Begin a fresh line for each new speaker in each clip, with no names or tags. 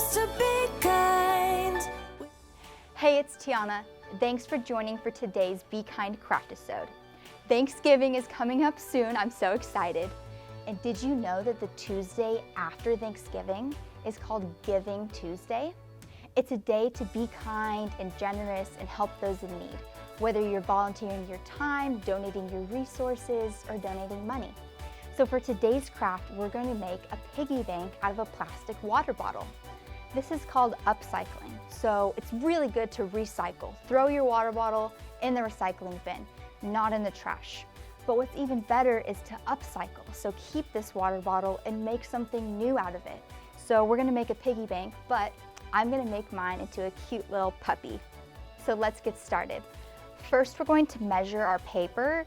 choose to be kind.
Hey, it's Tiana. Thanks for joining for today's Be Kind Craftisode. Thanksgiving is coming up soon. I'm so excited. And did you know that the Tuesday after Thanksgiving is called Giving Tuesday? It's a day to be kind and generous and help those in need, whether you're volunteering your time, donating your resources, or donating money. So for today's craft, we're going to make a piggy bank out of a plastic water bottle. This is called upcycling, so it's really good to recycle. Throw your water bottle in the recycling bin, not in the trash. But what's even better is to upcycle, so keep this water bottle and make something new out of it. So we're gonna make a piggy bank, but I'm gonna make mine into a cute little puppy. So let's get started. First, we're going to measure our paper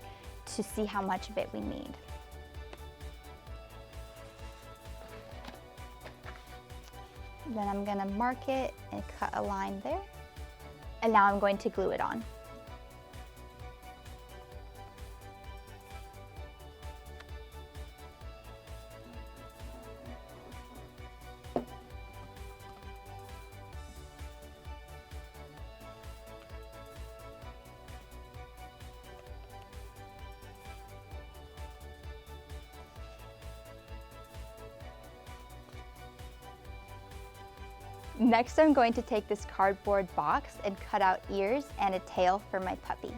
to see how much of it we need. Then I'm gonna mark it and cut a line there. And now I'm going to glue it on. Next, I'm going to take this cardboard box and cut out ears and a tail for my puppy.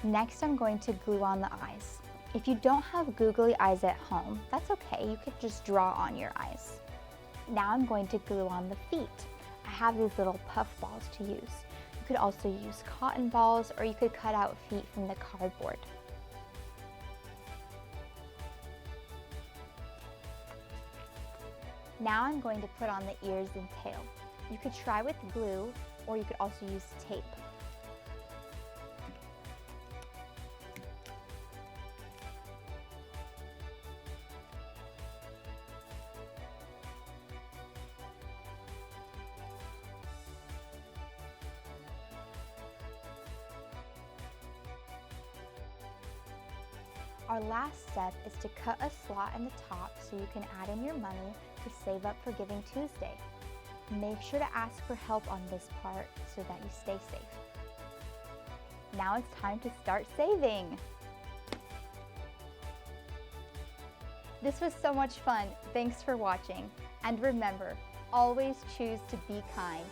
Next, I'm going to glue on the eyes. If you don't have googly eyes at home, that's okay. You could just draw on your eyes. Now I'm going to glue on the feet. I have these little puff balls to use. You could also use cotton balls, or you could cut out feet from the cardboard. Now I'm going to put on the ears and tail. You could try with glue, or you could also use tape. Our last step is to cut a slot in the top so you can add in your money to save up for Giving Tuesday. Make sure to ask for help on this part so that you stay safe. Now it's time to start saving. This was so much fun. Thanks for watching. And remember, always choose to be kind.